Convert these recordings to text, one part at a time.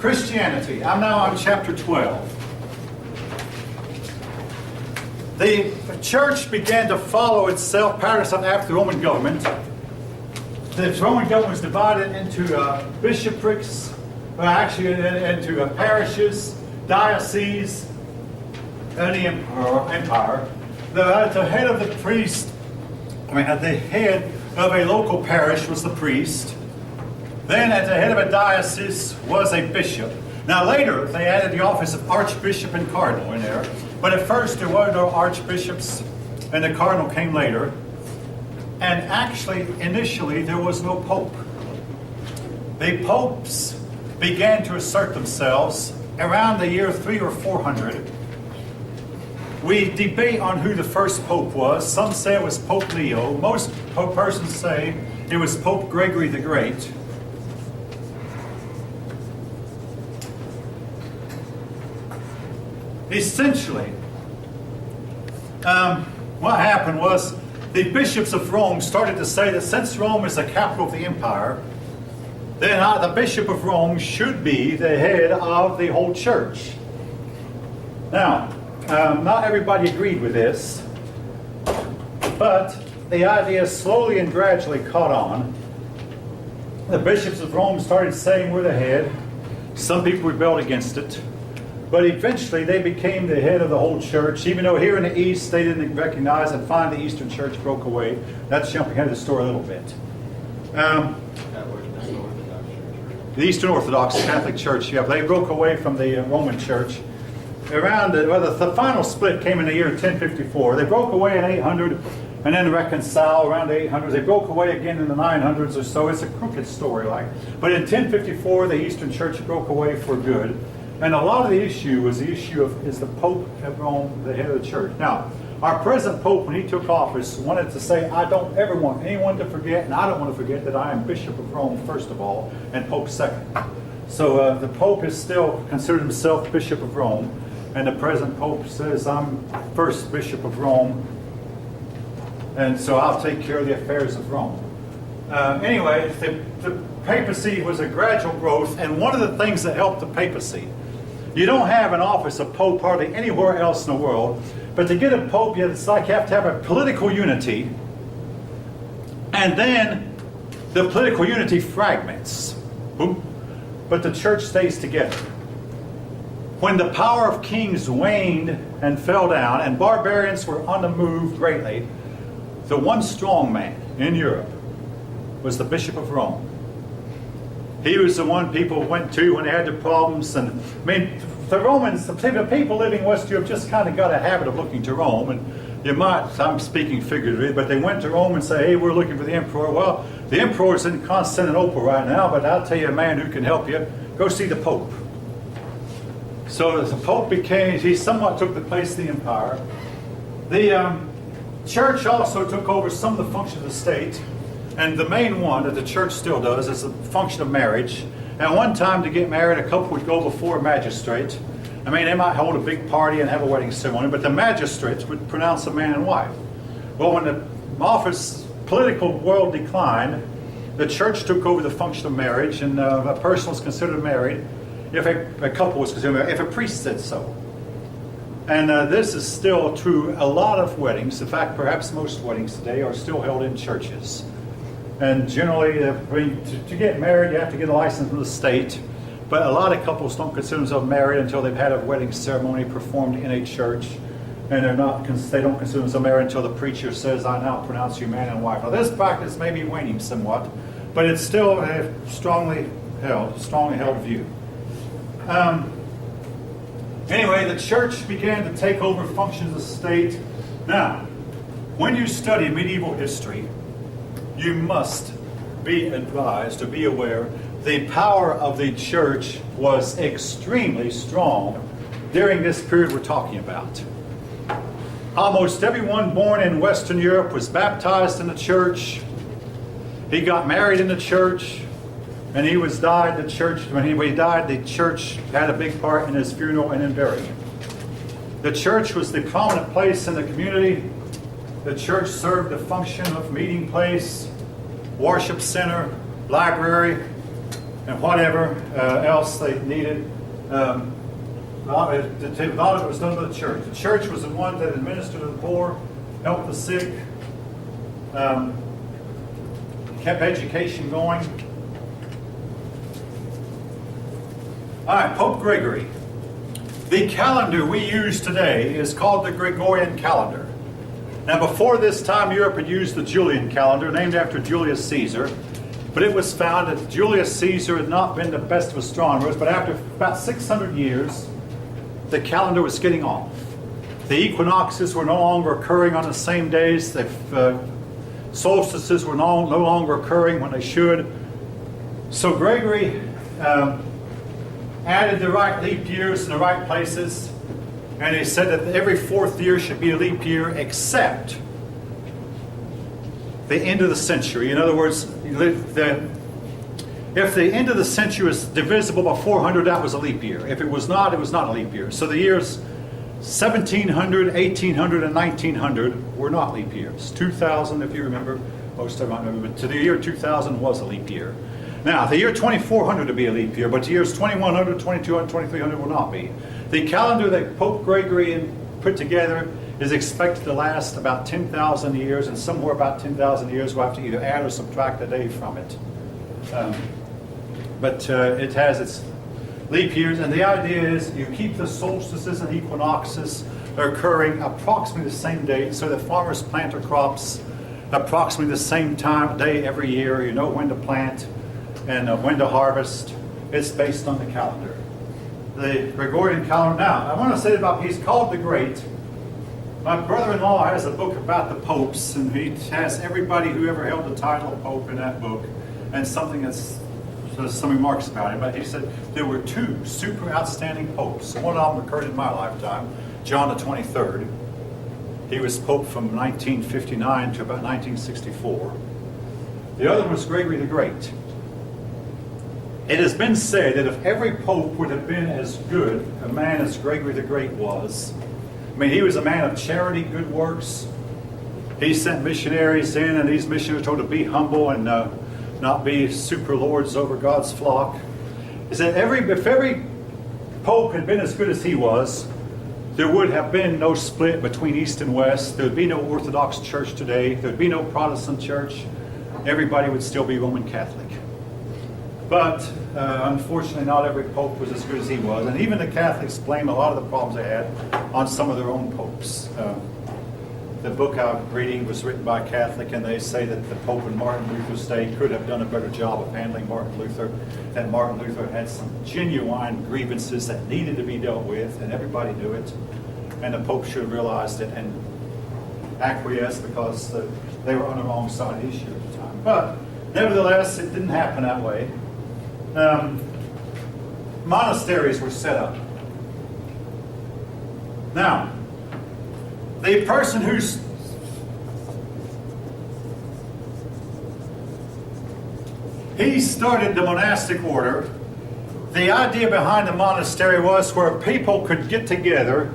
Christianity. I'm now on chapter 12. The church began to follow itself, patterns after the Roman government. The Roman government was divided into bishoprics, actually into parishes, dioceses, and the empire. The head of the priest, the head of a local parish was the priest. Then at the head of a diocese was a bishop. Now later they added the office of archbishop and cardinal in there. But at first there were no archbishops, and the cardinal came later. And actually, initially, there was no pope. The popes began to assert themselves around the year 300 or 400. We debate on who the first pope was. Some say it was Pope Leo. Most persons say it was Pope Gregory the Great. Essentially, what happened was the bishops of Rome started to say that since Rome is the capital of the empire, then the bishop of Rome should be the head of the whole church. Now, not everybody agreed with this, but the idea slowly and gradually caught on. The bishops of Rome started saying we're the head. Some people rebelled against it. But eventually they became the head of the whole church, even though here in the East they didn't recognize, and finally the Eastern Church broke away. That's jumping ahead of the story a little bit. The Eastern Orthodox Catholic Church, they broke away from the Roman Church. The final split came in the year 1054. They broke away in 800 and then reconciled around 800. They broke away again in the 900s or so. It's a crooked story. But in 1054 the Eastern Church broke away for good. And a lot of the issue was the issue of, is the Pope at Rome the head of the church? Now, our present Pope, when he took office, wanted to say, I don't ever want anyone to forget, and I don't want to forget that I am Bishop of Rome, first of all, and Pope second. So the Pope is still considered himself Bishop of Rome, and the present Pope says, I'm first Bishop of Rome, and so I'll take care of the affairs of Rome. Anyway, the papacy was a gradual growth, and one of the things that helped the papacy, you don't have an office of Pope hardly anywhere else in the world, but to get a Pope, it's like you have to have a political unity, and then the political unity fragments. Boom. But the church stays together. When the power of kings waned and fell down, and barbarians were on the move greatly, the one strong man in Europe was the Bishop of Rome. He was the one people went to when they had their problems. And the Romans, the people living in West Europe just kind of got a habit of looking to Rome. And you might, I'm speaking figuratively, but they went to Rome and say, hey, we're looking for the emperor. Well, the emperor's in Constantinople right now, but I'll tell you a man who can help you. Go see the Pope. So the Pope he somewhat took the place of the empire. The church also took over some of the functions of the state. And the main one that the church still does is the function of marriage. At one time, to get married, a couple would go before a magistrate. They might hold a big party and have a wedding ceremony, but the magistrates would pronounce a man and wife. Well, when the political world declined, the church took over the function of marriage, and a person was considered married if a couple was considered married, if a priest said so. And this is still true. A lot of weddings, in fact, perhaps most weddings today, are still held in churches. And generally, to get married, you have to get a license from the state. But a lot of couples don't consider themselves married until they've had a wedding ceremony performed in a church. And they don't consider themselves married until the preacher says, I now pronounce you man and wife. Now, this practice may be waning somewhat, but it's still a strongly held view. Anyway, the church began to take over functions of the state. Now, when you study medieval history, you must be advised to be aware the power of the church was extremely strong during this period we're talking about. Almost everyone born in Western Europe was baptized in the church. He got married in the church, and he died in the church. When he died, the church had a big part in his funeral and in burying him. The church was the prominent place in the community. The church served the function of meeting place, worship center, library, and whatever else they needed. A lot of it was done by the church. The church was the one that administered to the poor, helped the sick, kept education going. All right, Pope Gregory. The calendar we use today is called the Gregorian calendar. Now, before this time, Europe had used the Julian calendar, named after Julius Caesar. But it was found that Julius Caesar had not been the best of astronomers, but after about 600 years, the calendar was getting off. The equinoxes were no longer occurring on the same days. The solstices were no longer occurring when they should. So Gregory added the right leap years in the right places, and he said that every fourth year should be a leap year except the end of the century. In other words, if the end of the century was divisible by 400, that was a leap year. If it was not a leap year. So the years 1700, 1800, and 1900 were not leap years. 2000, if you remember, most of them might remember, but to the year 2000 was a leap year. Now, the year 2400 to be a leap year, but the years 2100, 2200, 2300 will not be. The calendar that Pope Gregory put together is expected to last about 10,000 years, and somewhere about 10,000 years we'll have to either add or subtract a day from it. But it has its leap years, and the idea is you keep the solstices and equinoxes occurring approximately the same date, so that farmers plant their crops approximately the same time, day every year. You know when to plant and when to harvest. It's based on the calendar. The Gregorian calendar. Now, I want to say about, he's called the Great. My brother-in-law has a book about the popes, and he has everybody who ever held the title of pope in that book, and something that's some remarks about him. But he said there were two super outstanding popes. One of them occurred in my lifetime, John the 23rd. He was pope from 1959 to about 1964. The other was Gregory the Great. It has been said that if every pope would have been as good a man as Gregory the Great was, I mean, he was a man of charity, good works. He sent missionaries in, and these missionaries told to be humble and not be super lords over God's flock. He said if every pope had been as good as he was, there would have been no split between East and West. There would be no Orthodox Church today. There would be no Protestant Church. Everybody would still be Roman Catholic. But unfortunately, not every pope was as good as he was. And even the Catholics blame a lot of the problems they had on some of their own popes. The book I'm reading was written by a Catholic, and they say that the Pope in Martin Luther's day could have done a better job of handling Martin Luther, that Martin Luther had some genuine grievances that needed to be dealt with, and everybody knew it. And the Pope should have realized it and acquiesced, because they were on the wrong side of the issue at the time. But nevertheless, it didn't happen that way. Monasteries were set up. Now, the person he started the monastic order. The idea behind the monastery was where people could get together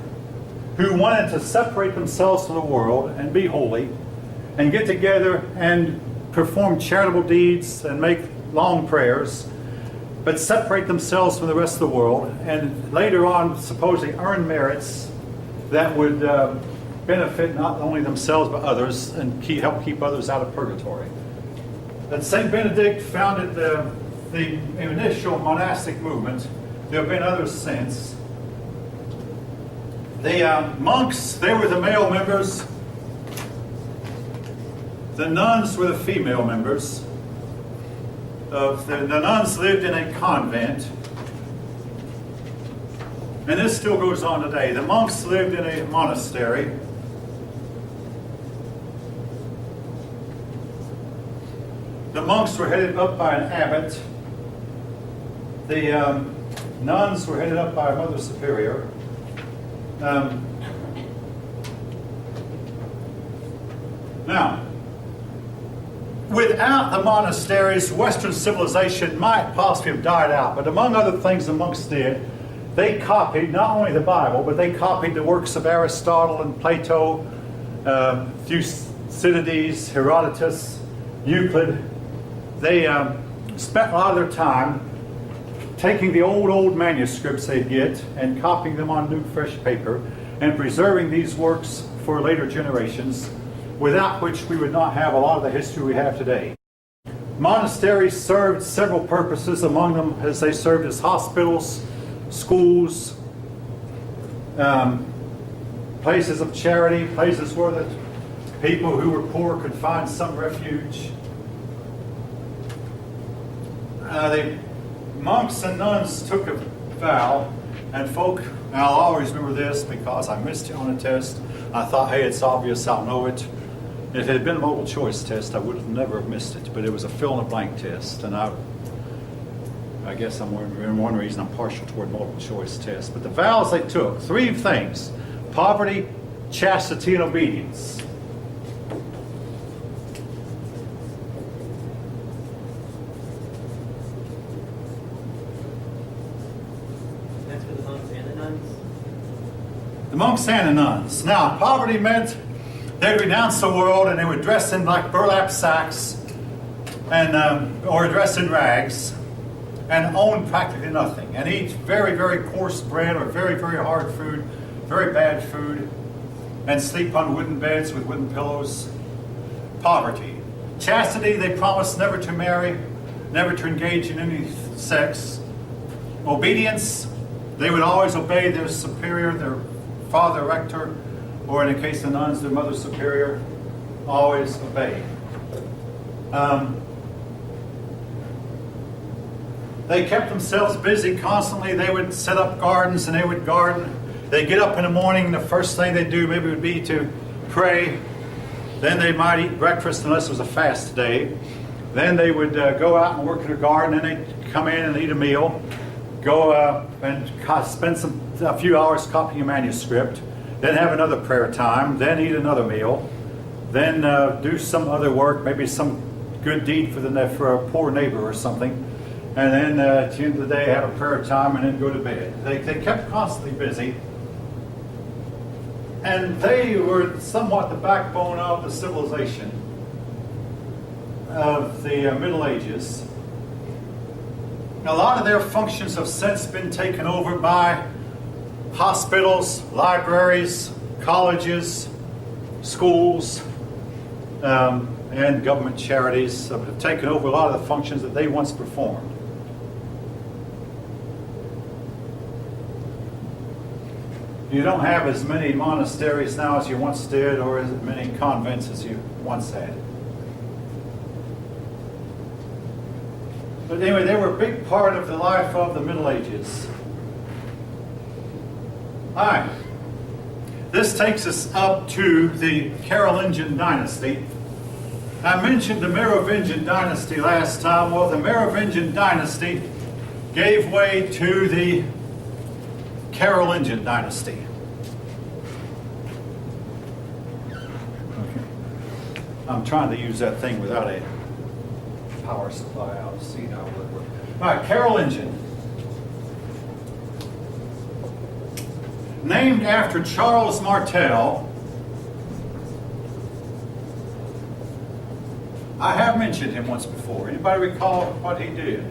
who wanted to separate themselves from the world and be holy, and get together and perform charitable deeds and make long prayers, but separate themselves from the rest of the world, and later on supposedly earn merits that would benefit not only themselves but others, and help keep others out of purgatory. That St. Benedict founded the initial monastic movement. There have been others since. The monks, they were the male members. The nuns were the female members. The nuns lived in a convent. And this still goes on today. The monks lived in a monastery. The monks were headed up by an abbot. The nuns were headed up by a mother superior. Now, without the monasteries, Western civilization might possibly have died out. But among other things the monks did, they copied not only the Bible, but they copied the works of Aristotle and Plato, Thucydides, Herodotus, Euclid. They spent a lot of their time taking the old manuscripts they'd get and copying them on new fresh paper and preserving these works for later generations, without which we would not have a lot of the history we have today. Monasteries served several purposes, among them as they served as hospitals, schools, places of charity, places where the people who were poor could find some refuge. The monks and nuns took a vow, and folk, and I'll always remember this because I missed it on a test. I thought, hey, it's obvious, I'll know it. If it had been a multiple choice test, I would have never have missed it, but it was a fill-in-the-blank test, and I guess one reason I'm partial toward multiple choice tests. But the vows they took, 3 things: poverty, chastity, and obedience. That's for the monks and the nuns? The monks and the nuns. Now, poverty meant they'd renounce the world and they would dress in like burlap sacks and or dress in rags and own practically nothing and eat very, very coarse bread or very, very hard food, very bad food, and sleep on wooden beds with wooden pillows. Poverty. Chastity, they promised never to marry, never to engage in any sex. Obedience, they would always obey their superior, their father rector, or in the case of the nuns, their mother superior, always obey. They kept themselves busy constantly. They would set up gardens and they would garden. They'd get up in the morning, the first thing they'd do maybe would be to pray. Then they might eat breakfast unless it was a fast day. Then they would go out and work in the garden, and they'd come in and eat a meal, go and spend a few hours copying a manuscript, then have another prayer time, then eat another meal, then do some other work, maybe some good deed for a poor neighbor or something, and then at the end of the day have a prayer time and then go to bed. They kept constantly busy, and they were somewhat the backbone of the civilization of the Middle Ages. A lot of their functions have since been taken over by hospitals, libraries, colleges, schools, and government charities have taken over a lot of the functions that they once performed. You don't have as many monasteries now as you once did, or as many convents as you once had. But anyway, they were a big part of the life of the Middle Ages. All right. This takes us up to the Carolingian dynasty. I mentioned the Merovingian dynasty last time. Well, the Merovingian dynasty gave way to the Carolingian dynasty. I'm trying to use that thing without a power supply. I'll see how it would work. All right, Carolingian. Named after Charles Martel. I have mentioned him once before. Anybody recall what he did?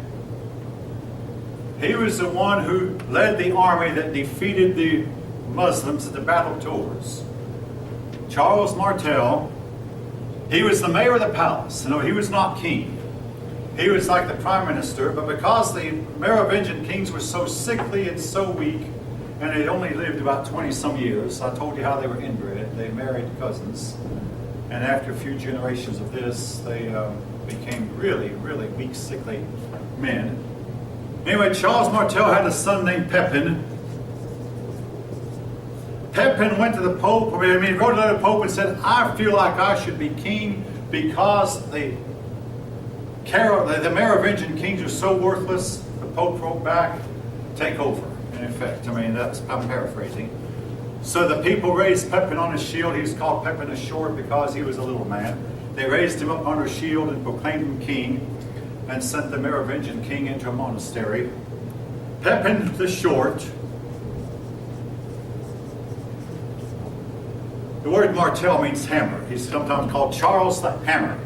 He was the one who led the army that defeated the Muslims at the Battle of Tours. Charles Martel. He was the mayor of the palace. No, he was not king. He was like the prime minister, but because the Merovingian kings were so sickly and so weak, and they only lived about 20-some years, I told you how they were inbred. They married cousins. And after a few generations of this, they became really, really weak, sickly men. Anyway, Charles Martel had a son named Pepin. Pepin went to the Pope, he wrote a letter to the Pope and said, I feel like I should be king because the Merovingian kings are so worthless. The Pope wrote back, take over, in effect. I'm paraphrasing. So the people raised Pepin on his shield. He was called Pepin the Short because he was a little man. They raised him up on their shield and proclaimed him king and sent the Merovingian king into a monastery. Pepin the Short. The word Martel means hammer. He's sometimes called Charles the Hammer.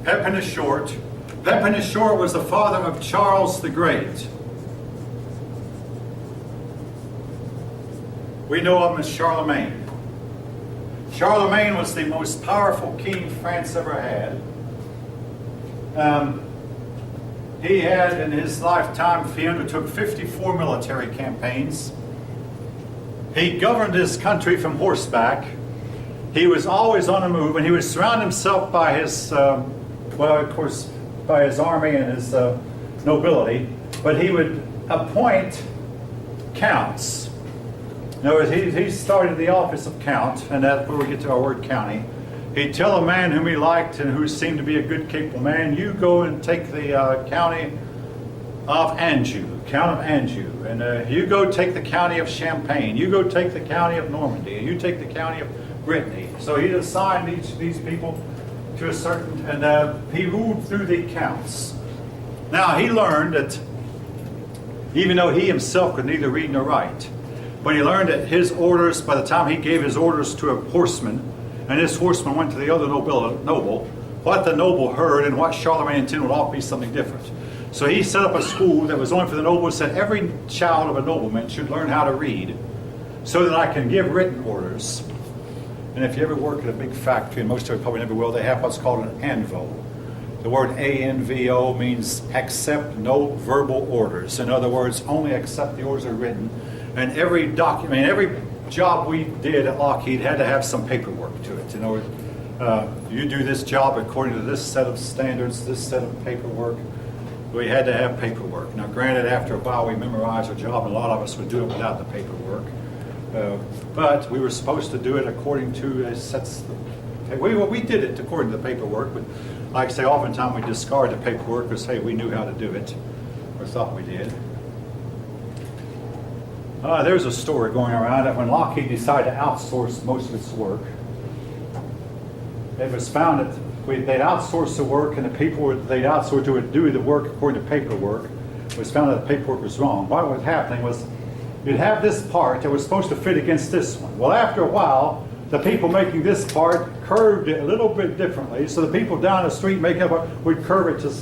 Pepin the Short. Pepin the Short was the father of Charles the Great. We know of him as Charlemagne. Charlemagne was the most powerful king France ever had. He had, in his lifetime, he undertook 54 military campaigns. He governed his country from horseback. He was always on the move, and he would surround himself by his, of course, by his army and his nobility, but he would appoint counts. In other words, he started the office of count, and that's where we get to our word county. He'd tell a man whom he liked and who seemed to be a good, capable man, you go and take the county of Anjou, Count of Anjou, and you go take the county of Champagne, you go take the county of Normandy, and you take the county of Brittany. So he'd assign each of these people to a certain, and he ruled through the counts. Now he learned that even though he himself could neither read nor write, but he learned that his orders, by the time he gave his orders to a horseman, and this horseman went to the other noble, what the noble heard and what Charlemagne intended would all be something different. So he set up a school that was only for the nobles, said every child of a nobleman should learn how to read so that I can give written orders. And if you ever work at a big factory, and most of you probably never will, they have what's called an ANVO. The word ANVO means accept no verbal orders. In other words, only accept the orders that are written. And every document, every job we did at Lockheed had to have some paperwork to it. In other words, you do this job according to this set of standards, this set of paperwork. We had to have paperwork. Now, granted, after a while we memorized our job, and a lot of us would do it without the paperwork. But we were supposed to do it according to sets. We did it according to the paperwork, but like I say, oftentimes we discard the paperwork because, hey, we knew how to do it, or thought we did. There's a story going around that when Lockheed decided to outsource most of its work, it was found that they'd outsource the work, and the people they'd outsource to would do the work according to paperwork. It was found that the paperwork was wrong. What was happening was you'd have this part that was supposed to fit against this one. Well, after a while, the people making this part curved it a little bit differently, so the people down the street making it would curve it to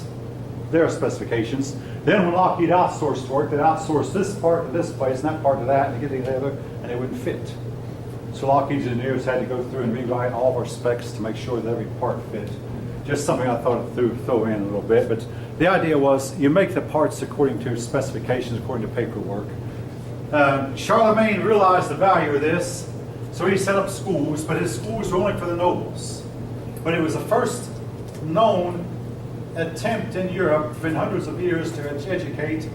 their specifications. Then when Lockheed outsourced work, they'd outsource this part to this place and that part to that, and get together, and it wouldn't fit. So Lockheed's engineers had to go through and rewrite all of our specs to make sure that every part fit. Just something I thought I'd throw in a little bit, but the idea was you make the parts according to specifications, according to paperwork. Charlemagne realized the value of this, so he set up schools, but his schools were only for the nobles. But it was the first known attempt in Europe in hundreds of years to educate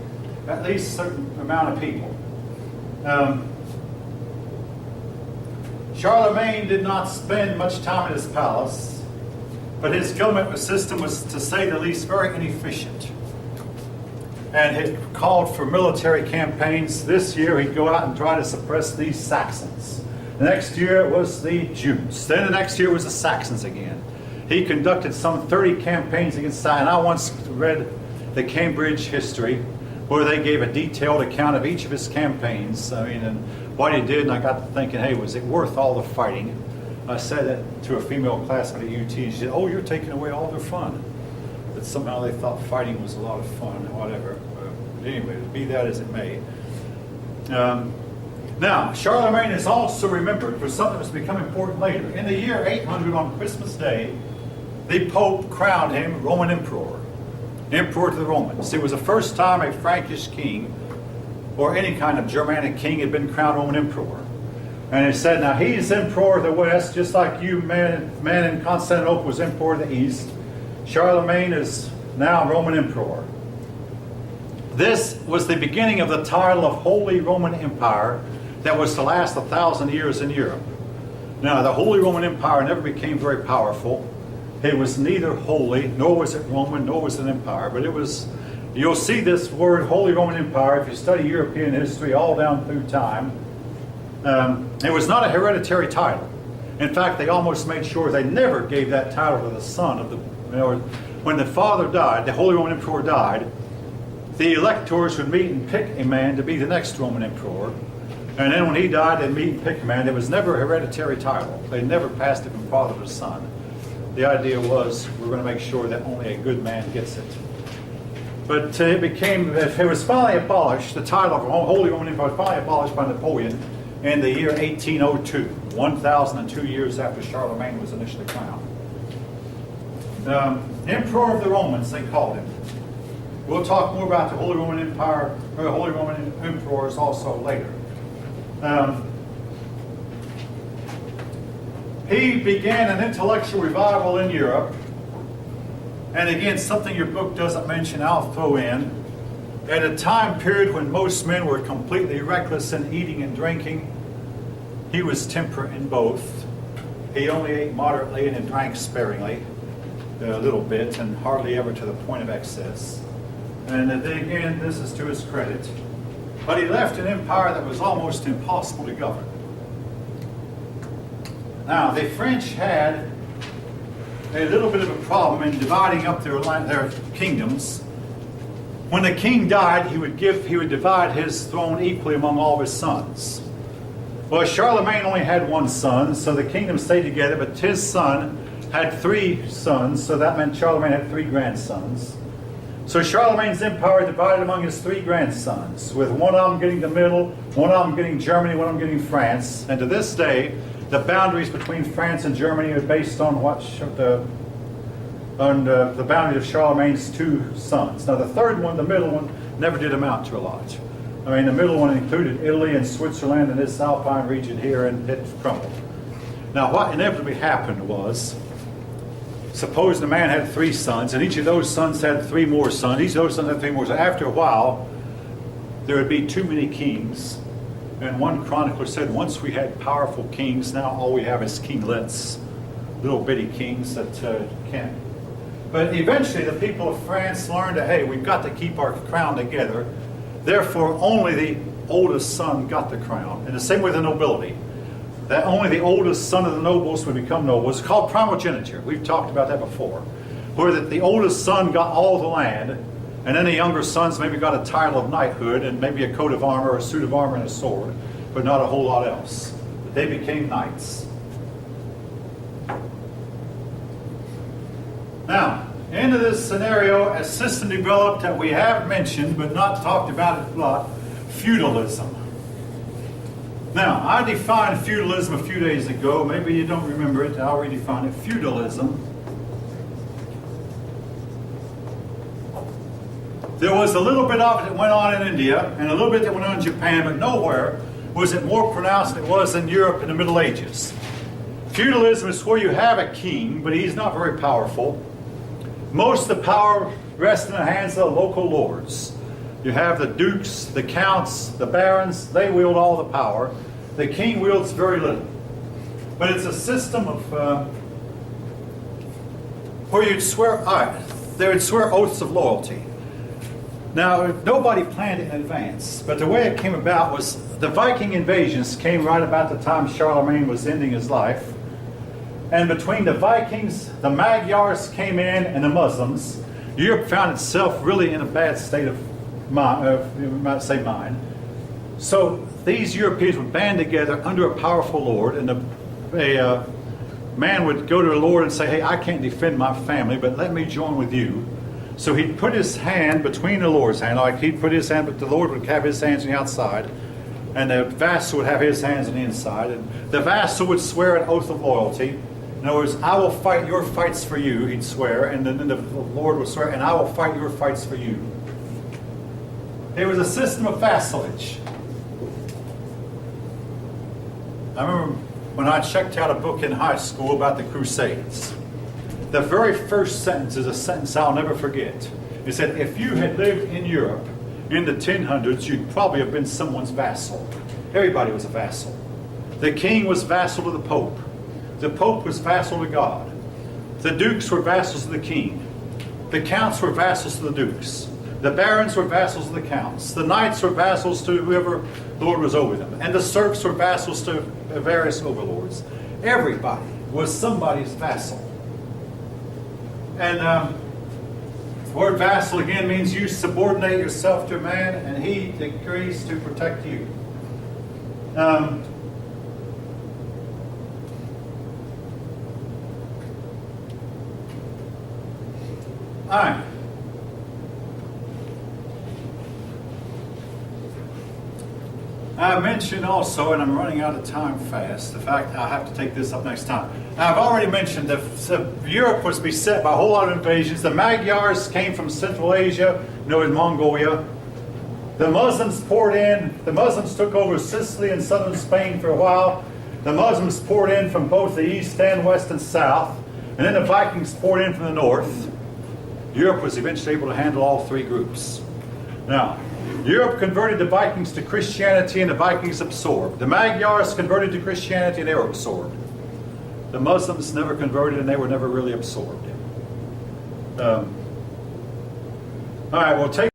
at least a certain amount of people. Charlemagne did not spend much time at his palace, but his government system was, to say the least, very inefficient. And it called for military campaigns. This year he'd go out and try to suppress the Saxons. The next year it was the Jews. Then the next year it was the Saxons again. He conducted some 30 campaigns against Saxons. And I once read the Cambridge history where they gave a detailed account of each of his campaigns. I mean, and what he did, and I got to thinking, hey, was it worth all the fighting? I said that to a female classmate at UT. She said, oh, you're taking away all their fun. But somehow they thought fighting was a lot of fun, whatever. Anyway, be that as it may. Now, Charlemagne is also remembered for something that's become important later. In the year 800, on Christmas Day, the Pope crowned him Roman Emperor to the Romans. It was the first time a Frankish king or any kind of Germanic king had been crowned Roman Emperor. And it said, now he's Emperor of the West, just like you, man in Constantinople was Emperor of the East. Charlemagne is now Roman Emperor. This was the beginning of the title of Holy Roman Empire that was to last 1,000 years in Europe. Now, the Holy Roman Empire never became very powerful. It was neither holy, nor was it Roman, nor was it an empire, but it was, you'll see this word Holy Roman Empire if you study European history all down through time. It was not a hereditary title. In fact, they almost made sure they never gave that title to the son of the, when the father died, the Holy Roman Emperor died, the electors would meet and pick a man to be the next Roman Emperor. And then when he died, they'd meet and pick a man. There was never a hereditary title. They never passed it from father to son. The idea was, we're going to make sure that only a good man gets it. But it was finally abolished, the title of Holy Roman Empire was finally abolished by Napoleon in the year 1802, 1,002 years after Charlemagne was initially crowned. Emperor of the Romans, they called him. We'll talk more about the Holy Roman Empire, or Holy Roman Emperors also later. He began an intellectual revival in Europe. And again, something your book doesn't mention, I'll throw in. At a time period when most men were completely reckless in eating and drinking, he was temperate in both. He only ate moderately and he drank sparingly, a little bit, and hardly ever to the point of excess. And again, this is to his credit. But he left an empire that was almost impossible to govern. Now, the French had a little bit of a problem in dividing up their kingdoms. When the king died, he would divide his throne equally among all of his sons. Well, Charlemagne only had one son, so the kingdom stayed together, but his son had 3 sons, so that meant Charlemagne had 3 grandsons. So Charlemagne's empire divided among his 3 grandsons, with one of them getting the middle, one of them getting Germany, one of them getting France. And to this day, the boundaries between France and Germany are based on the boundary of Charlemagne's 2 sons. Now the third one, the middle one, never did amount to a lot. I mean, the middle one included Italy and Switzerland and this alpine region here, and it crumbled. Now what inevitably happened was, suppose the man had 3 sons, and each of those sons had 3 more sons. Each of those sons had 3 more sons. After a while, there would be too many kings. And one chronicler said, once we had powerful kings, now all we have is kinglets, little bitty kings that can't. But eventually the people of France learned that, hey, we've got to keep our crown together. Therefore, only the oldest son got the crown. And the same with the nobility. That only the oldest son of the nobles would become nobles. It's called primogeniture. We've talked about that before. Where that the oldest son got all the land, and then the younger sons maybe got a title of knighthood and maybe a coat of armor, a suit of armor, and a sword, but not a whole lot else. But they became knights. Now, into this scenario, a system developed that we have mentioned but not talked about it a lot, feudalism. Now, I defined feudalism a few days ago. Maybe you don't remember it. I'll redefine it. Feudalism. There was a little bit of it that went on in India and a little bit that went on in Japan, but nowhere was it more pronounced than it was in Europe in the Middle Ages. Feudalism is where you have a king, but he's not very powerful. Most of the power rests in the hands of the local lords. You have the dukes, the counts, the barons, they wield all the power. The king wields very little. But it's a system of where you'd swear, they would swear oaths of loyalty. Now, nobody planned it in advance, but the way it came about was the Viking invasions came right about the time Charlemagne was ending his life. And between the Vikings, the Magyars came in, and the Muslims, Europe found itself really in a bad state of mind. So these Europeans would band together under a powerful lord, and a man would go to the lord and say, hey, I can't defend my family, but let me join with you. So he'd put his hand between the lord's hand, like he'd put his hand, but the lord would have his hands on the outside, and the vassal would have his hands on the inside, and the vassal would swear an oath of loyalty. In other words, I will fight your fights for you, he'd swear, and then the lord would swear, and I will fight your fights for you. It was a system of vassalage. I remember when I checked out a book in high school about the Crusades. The very first sentence is a sentence I'll never forget. It said, if you had lived in Europe in the 1000s, you'd probably have been someone's vassal. Everybody was a vassal. The king was vassal to the Pope. The Pope was vassal to God. The dukes were vassals to the king. The counts were vassals to the dukes. The barons were vassals to the counts. The knights were vassals to whoever the Lord was over them. And the serfs were vassals to various overlords. Everybody was somebody's vassal. And the word vassal again means you subordinate yourself to a man and he decrees to protect you. All right. I mentioned also, and I'm running out of time fast, the fact I'll have to take this up next time. I've already mentioned that Europe was beset by a whole lot of invasions. The Magyars came from Central Asia, in Mongolia. The Muslims poured in. The Muslims took over Sicily and southern Spain for a while. The Muslims poured in from both the east and west and south. And then the Vikings poured in from the north. Europe was eventually able to handle all three groups. Now, Europe converted the Vikings to Christianity and the Vikings absorbed. The Magyars converted to Christianity and they were absorbed. The Muslims never converted and they were never really absorbed. All right, we'll take